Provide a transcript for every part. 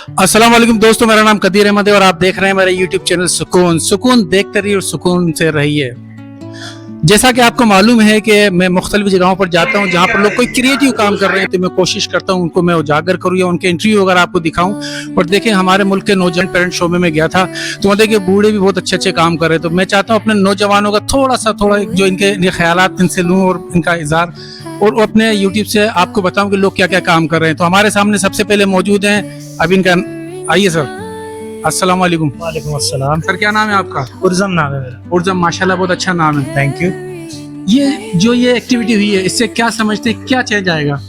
अस्सलाम वालेकुम दोस्तों, मेरा नाम कदीर अहमद है और आप देख रहे हैं मेरा यूट्यूब चैनल सुकून देखते रहिए और सुकून से रहिए। जैसा कि आपको मालूम है कि मैं मुख्तलिफ जगहों पर जाता हूं जहां पर लोग कोई क्रिएटिव काम कर रहे हैं, तो मैं कोशिश करता हूं उनको मैं उजागर करूं या उनके इंटरव्यू वगैरह आपको दिखाऊं। और देखें, हमारे मुल्क के नौजवान पेरेंट शोबे में गया था तो वहाँ देखिए बूढ़े भी बहुत अच्छे अच्छे काम कर रहे हैं। तो मैं चाहता हूँ अपने नौजवानों का थोड़ा जो इनके ख्यालात इनसे लूँ और इनका इज़हार और अपने यूट्यूब से आपको बताऊं कि लोग क्या क्या काम कर रहे हैं। तो हमारे सामने सबसे पहले मौजूद हैं अब इनका, आइए सर। अस्सलाम वालेकुम। वालेकुम अस्सलाम। सर, क्या नाम है आपका? उर्जम नाम है मेरा। उर्जम, माशाल्लाह बहुत अच्छा नाम है। Thank you. ये एक्टिविटी हुई है, इससे क्या समझते हैं, क्या चेंज आएगा?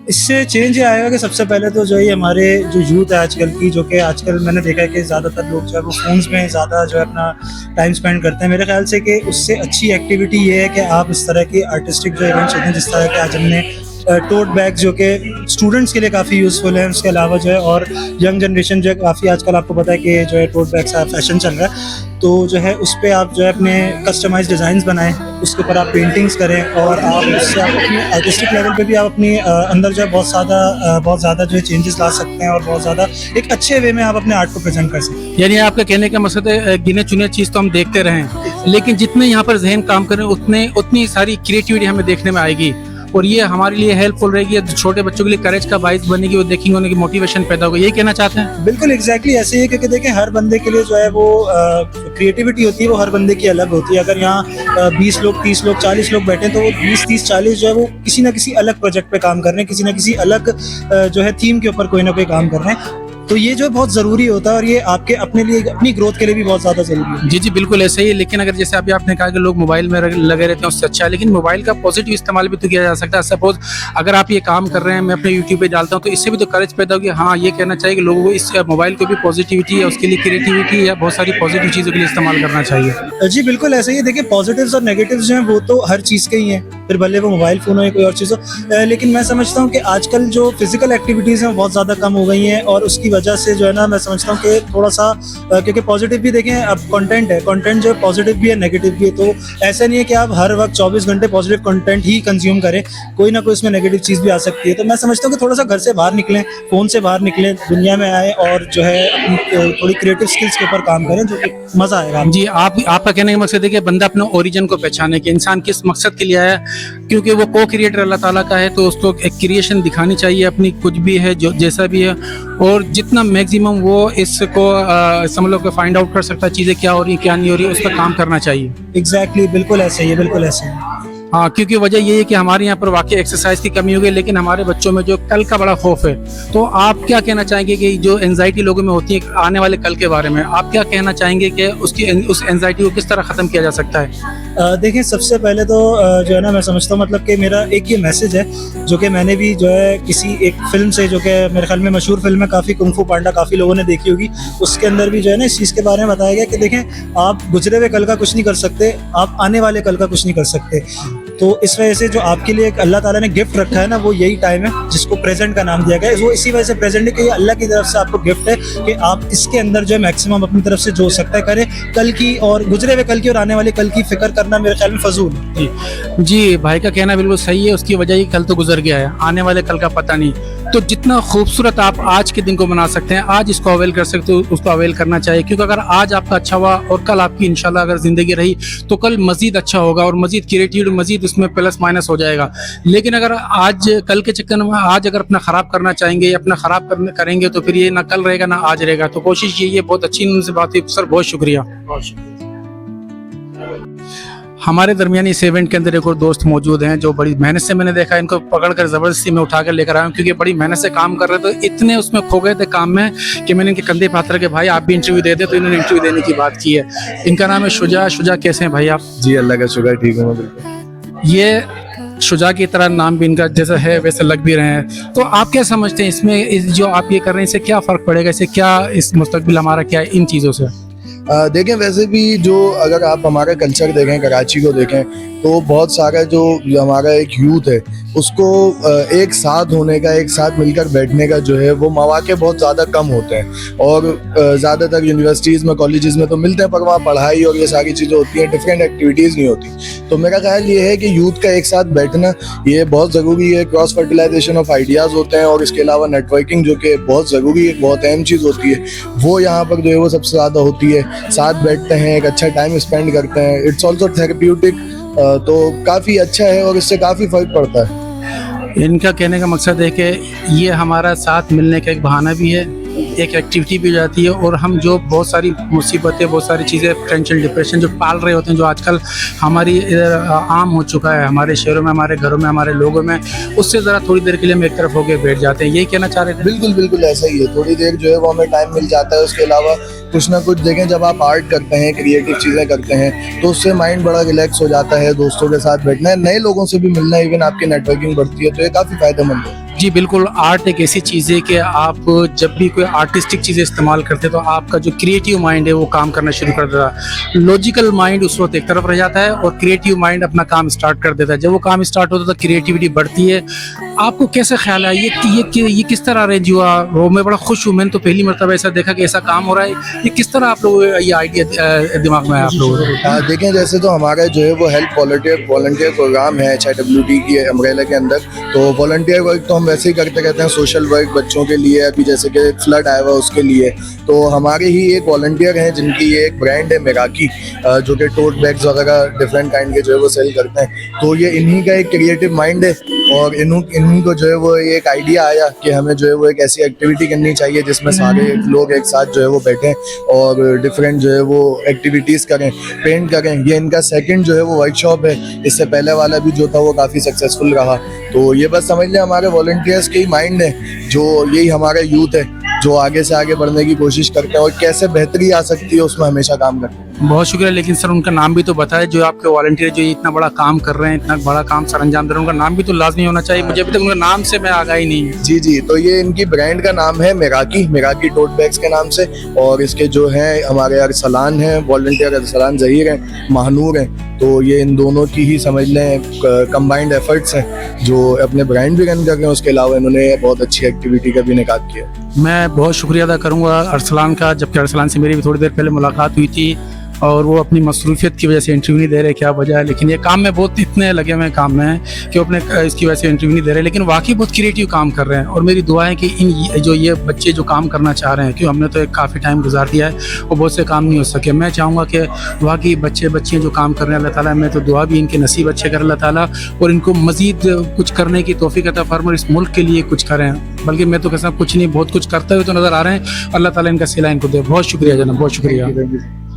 इससे चेंज ये आएगा कि सबसे पहले तो जो है हमारे जो यूथ है आजकल की, जो कि आजकल मैंने देखा है कि ज़्यादातर लोग जो है वो फ़ोन्स में ज़्यादा जो है अपना टाइम स्पेंड करते हैं। मेरे ख्याल से कि उससे अच्छी एक्टिविटी ये है कि आप इस तरह की आर्टिस्टिक जो इवेंट्स होते हैं, जिस तरह के आज हमने टोट बैग जो कि स्टूडेंट्स के लिए काफ़ी यूज़फुल है, उसके अलावा जो है और यंग जनरेशन जो है काफ़ी आजकल आपको पता है कि जो है टोट बैग का फैशन चल रहा है, तो जो है उस पर आप जो है अपने कस्टमाइज डिज़ाइंस बनाएं, उसके ऊपर आप पेंटिंग्स करें और आप उससे आप अपनी आर्टिस्टिक लेवल पे भी आप अपनी अंदर जो है बहुत ज़्यादा जो है चेंजेस ला सकते हैं और बहुत ज़्यादा एक अच्छे वे में आप अपने आर्ट को प्रेजेंट कर सकते हैं। यानी आपका कहने का मकसद है गिने चुने चीज़ तो हम देखते रहें, लेकिन जितने यहाँ पर जहन काम करें उतनी सारी क्रिएटिविटी हमें देखने में आएगी और ये हमारे लिए हेल्पफुल रहेगी। छोटे बच्चों के लिए करेज का बाइस बनेगी, वो देखेंगे उनकी मोटिवेशन पैदा होगी। यही कहना चाहते हैं? बिल्कुल एग्जैक्टली ऐसे ही है, क्योंकि देखें हर बंदे के लिए जो है वो क्रिएटिविटी होती है, वो हर बंदे की अलग होती है। अगर यहाँ 20 लोग 30 लोग 40 लोग बैठे तो वो 20 30 40 जो है वो किसी ना किसी अलग प्रोजेक्ट पे काम कर रहे हैं, किसी ना किसी अलग जो है थीम के ऊपर कोई ना कोई काम कर रहे हैं। तो ये जो है बहुत ज़रूरी होता है और ये आपके अपने लिए अपनी ग्रोथ के लिए भी बहुत ज़्यादा ज़रूरी है। जी जी बिल्कुल ऐसे ही है। लेकिन अगर जैसे अभी आपने कहा कि लोग मोबाइल में लगे रहते हैं, उससे अच्छा है, लेकिन मोबाइल का पॉजिटिव इस्तेमाल भी तो किया जा सकता है। सपोज अगर आप ये काम कर रहे हैं, मैं अपने यूट्यूब पे डालता हूँ, तो इससे भी तो करेज पैदा होगी। हाँ, ये कहना चाहिए कि लोगों को इस मोबाइल को भी पॉजिटिविटी है, उसके लिए क्रिएटिविटी या बहुत सारी पॉजिटिव चीज़ों के लिए इस्तेमाल करना चाहिए। जी बिल्कुल ऐसे ही। देखिए पॉजिटिव्स और नेगेटिव्स जो हैं वो तो हर चीज़ के ही हैं, फिर भले वो मोबाइल फ़ोन हो या कोई और चीज़ हो। लेकिन मैं समझता हूँ कि आजकल जो फिजिकल एक्टिविटीज़ हैं बहुत ज़्यादा कम हो गई हैं और उसकी वजह से जो है ना मैं समझता हूँ कि थोड़ा सा क्योंकि पॉजिटिव भी देखें, अब कंटेंट है, कंटेंट जो है पॉजिटिव भी है नेगेटिव भी है, तो ऐसा नहीं है कि आप हर वक्त 24 घंटे पॉजिटिव कंटेंट ही कंज्यूम करें, कोई ना कोई इसमें नेगेटिव चीज़ भी आ सकती है। तो मैं समझता हूँ कि थोड़ा सा घर से बाहर निकलें, फ़ोन से बाहर निकलें, दुनिया में आए और जो है अपनी थोड़ी क्रिएटिव स्किल्स के ऊपर काम करें, जो कि मज़ा आएगा। जी, आपका कहने का मकसद है कि बंदा अपने ओरिजिन को पहचाने कि इंसान किस मकसद के लिए आया, क्योंकि वो को क्रिएटर अल्लाह ताला का है, तो उसको एक क्रिएशन दिखानी चाहिए अपनी, कुछ भी है जो जैसा भी है, और जितना मैक्सिमम वो इसको समझ लो कि फाइंड आउट कर सकता है चीज़ें क्या हो रही है क्या नहीं हो रही है, उस पर काम करना चाहिए। एग्जैक्टली बिल्कुल ऐसे ही है, बिल्कुल ऐसे ही। हाँ, क्योंकि वजह ये है कि हमारे यहाँ पर वाकई एक्सरसाइज की कमी हो गई, लेकिन हमारे बच्चों में जो कल का बड़ा खौफ है। तो आप क्या कहना चाहेंगे कि जो एंजाइटी लोगों में होती है आने वाले कल के बारे में, आप क्या कहना चाहेंगे कि उस एंजाइटी को किस तरह ख़त्म किया जा सकता है? देखिए सबसे पहले तो जो है ना मैं समझता हूँ, मतलब कि मेरा एक ये मैसेज है जो कि मैंने भी जो है किसी एक फिल्म से, जो कि मेरे ख्याल में मशहूर फिल्म है काफ़ी, कुंग फू पांडा, काफ़ी लोगों ने देखी होगी, उसके अंदर भी जो है ना इस चीज़ के बारे में बताया गया कि देखें आप गुजरे हुए कल का कुछ नहीं कर सकते, आप आने वाले कल का कुछ नहीं कर सकते। तो इस वजह से जो आपके लिए एक अल्लाह ताला ने गिफ्ट रखा है ना, वो यही टाइम है जिसको प्रेजेंट का नाम दिया गया है। वो इसी वजह से प्रेजेंट है कि ये अल्लाह की तरफ से आपको गिफ्ट है कि आप इसके अंदर जो है मैक्सिमम अपनी तरफ से जो हो सकता है करें। कल की और गुजरे हुए कल की और आने वाले कल की फिक्र करना मेरे ख्याल में फजूल है। जी, भाई का कहना बिल्कुल सही है। उसकी वजह ये कल तो गुजर गया है, आने वाले कल का पता नहीं। तो जितना खूबसूरत आप आज के दिन को बना सकते हैं, आज इसको अवेल कर सकते हो, उसको अवेल करना चाहिए, क्योंकि अगर आज आपका अच्छा हुआ और कल आपकी इंशाल्लाह अगर ज़िंदगी रही तो कल मज़ीद अच्छा होगा और मज़ीद क्रिएटिव, मज़ीद उसमें प्लस माइनस हो जाएगा। लेकिन अगर आज कल के चक्कर में आज अगर अपना ख़राब करना चाहेंगे या अपना ख़राब करेंगे तो फिर ये ना कल रहेगा ना आज रहेगा। तो कोशिश ये बहुत अच्छी उनसे बात हुई सर, बहुत शुक्रिया। हमारे दरमियान इस इवेंट के अंदर एक और दोस्त मौजूद हैं जो बड़ी मेहनत से, मैंने देखा इनको पकड़कर ज़बरदस्ती में उठाकर लेकर आया हूँ, क्योंकि बड़ी मेहनत से काम कर रहे थे, तो इतने उसमें खो गए थे काम में कि मैंने इनके कंधे पे हाथ रख के भाई आप भी इंटरव्यू दे दे, तो इन्होंने इंटरव्यू देने की बात की है। इनका नाम है शुजा। शुजा, कैसे हैं भाई आप? जी अल्लाह का शुक्र, ठीक हूँ मैं बिल्कुल। ये शुजा की तरह नाम भी इनका जैसा है वैसे लग भी रहे हैं, तो आप क्या समझते हैं इसमें जो आप ये कर रहे हैं इससे क्या फ़र्क पड़ेगा, इससे क्या इस मुस्तकबिल हमारा क्या है इन चीज़ों से? देखें वैसे भी जो अगर आप हमारा कल्चर देखें, कराची को देखें, तो बहुत सारा जो हमारा एक यूथ है उसको एक साथ होने का, एक साथ मिलकर बैठने का जो है वो मौके बहुत ज़्यादा कम होते हैं। और ज़्यादातर यूनिवर्सिटीज़ में, कॉलेजेस में तो मिलते हैं, पर वहाँ पढ़ाई और ये सारी चीज़ें होती हैं, डिफरेंट एक्टिविटीज़ नहीं होती। तो मेरा ख्याल ये है कि यूथ का एक साथ बैठना ये बहुत ज़रूरी है। क्रॉस फर्टिलाइजेशन ऑफ आइडियाज़ होते हैं और इसके अलावा नेटवर्किंग जो कि बहुत ज़रूरी है, बहुत अहम चीज़ होती है, वो यहाँ पर जो है वो सबसे ज़्यादा होती है। साथ बैठते हैं, एक अच्छा टाइम स्पेंड करते हैं, इट्स ऑल्सो थेरेप्यूटिक, तो काफ़ी अच्छा है और इससे काफ़ी फ़र्क पड़ता है। इनका कहने का मकसद है कि ये हमारा साथ मिलने का एक बहाना भी है, एक एक्टिविटी भी हो जाती है, और हम जो बहुत सारी मुसीबतें, बहुत सारी चीज़ें, टेंशन, डिप्रेशन जो पाल रहे होते हैं, जो आजकल हमारी इधर आम हो चुका है हमारे शहरों में, हमारे घरों में, हमारे लोगों में, उससे ज़रा थोड़ी देर के लिए हम एक तरफ होकर बैठ जाते हैं। यही कहना चाह रहे थे? बिल्कुल बिल्कुल ऐसा ही है, थोड़ी देर जो है वो हमें टाइम मिल जाता है। उसके अलावा कुछ ना कुछ देखें, जब आप आर्ट करते हैं, क्रिएटिव चीज़ें करते हैं, तो उससे माइंड बड़ा रिलैक्स हो जाता है। दोस्तों के साथ बैठना है, नए लोगों से भी मिलना, इवन आपकी नेटवर्किंग बढ़ती है, तो ये काफ़ी फायदेमंद है। जी बिल्कुल, आर्ट एक ऐसी चीज़ है कि आप जब भी कोई आर्टिस्टिक चीज़ें इस्तेमाल करते हैं तो आपका जो क्रिएटिव माइंड है वो काम करना शुरू कर देता है। लॉजिकल माइंड उस वक्त एक तरफ रह जाता है और क्रिएटिव माइंड अपना काम स्टार्ट कर देता है। जब वो काम स्टार्ट होता है तो क्रिएटिविटी बढ़ती है। आपको कैसे ख्याल है ये किस तरह अरेंज हुआ? वो मैं बड़ा खुश हूँ, मैंने तो पहली मरतबा ऐसा देखा कि ऐसा काम हो रहा है। ये किस तरह आप लोग ये आइडिया दिमाग में आया आप लोगों को? देखें, जैसे तो हमारा जो है वो हेल्प वॉलंटियर प्रोग्राम है HIWT की अम्ब्रेला के अंदर। तो वॉलंटियर वर्क तो हम वैसे ही करते रहते हैं, सोशल वर्क बच्चों के लिए, अभी जैसे कि फ्लड आया हुआ उसके लिए। तो हमारे ही एक वॉलंटियर हैं जिनकी ये एक ब्रांड है मिराकी, जो कि टोट बैग्स वगैरह डिफरेंट काइंड के जो है वो सेल करते हैं। तो ये इन्हीं का एक क्रिएटिव माइंड है और इन्हीं को जो है वो एक आइडिया आया कि हमें जो है वो एक ऐसी एक्टिविटी करनी चाहिए जिसमें सारे लोग एक साथ जो है वो बैठें और डिफरेंट जो है वो एक्टिविटीज़ करें, पेंट करें। ये इनका सेकंड जो है वो वर्कशॉप है, इससे पहले वाला भी जो था वो काफ़ी सक्सेसफुल रहा। तो ये बस समझ लें हमारे वॉलंटियर्स के ही माइंड है, जो यही हमारा यूथ है जो आगे से आगे बढ़ने की कोशिश करते हैं और कैसे बेहतरी आ सकती है उसमें हमेशा काम करते हैं। बहुत शुक्रिया, लेकिन सर उनका नाम भी तो बताएं, जो आपके वॉलंटियर जो ये इतना बड़ा काम कर रहे हैं, इतना बड़ा काम सर अंजाम दे रहे हैं, उनका नाम भी तो लाजमी होना चाहिए। मुझे अभी तक उनका नाम से मैं आगा ही नहीं है। जी, तो ये इनकी ब्रांड का नाम है मिराकी टोट बैग्स के नाम से। और इसके जो हैं हमारे अरसलान हैं, वॉलंटियर अरसलान ज़हीर हैं, महानूर हैं। तो ये इन दोनों की ही समझ लें कंबाइंड एफर्ट्स हैं जो अपने ब्रांड भी रन कर रहे हैं। उसके अलावा इन्होंने बहुत अच्छी एक्टिविटी का भी इनेकाद किया। मैं बहुत शुक्रिया अदा करूँगा अरसलान का, जबकि अरसलान से मेरी भी थोड़ी देर पहले मुलाकात हुई थी और वो अपनी मसरूफियत की वजह से इंटरव्यू नहीं दे रहे, क्या वजह है, लेकिन ये काम में बहुत इतने लगे हुए काम में हैं कि वो अपने इसकी वजह से इंटरव्यू नहीं दे रहे, लेकिन वाकई बहुत क्रिएटिव काम कर रहे हैं। और मेरी दुआ है कि ये बच्चे जो काम करना चाह रहे हैं, क्यों हमने तो एक काफ़ी टाइम गुजार दिया है, वो बहुत से काम नहीं हो सके। मैं चाहूँगा कि वाकई बच्चियाँ जो काम कर रहे हैं, अल्लाह ताला, मैं तो दुआ भी इनके नसीब अच्छे कर अल्लाह ताला, और इनको मज़ीद कुछ करने की तौफीक अता फरमाए, इस मुल्क के लिए कुछ करें। बल्कि मैं तो कहता कुछ नहीं, बहुत कुछ करते हुए तो नज़र आ रहे हैं। अल्लाह ताला इनका सिला इनको दे। बहुत शुक्रिया जनाब, बहुत शुक्रिया।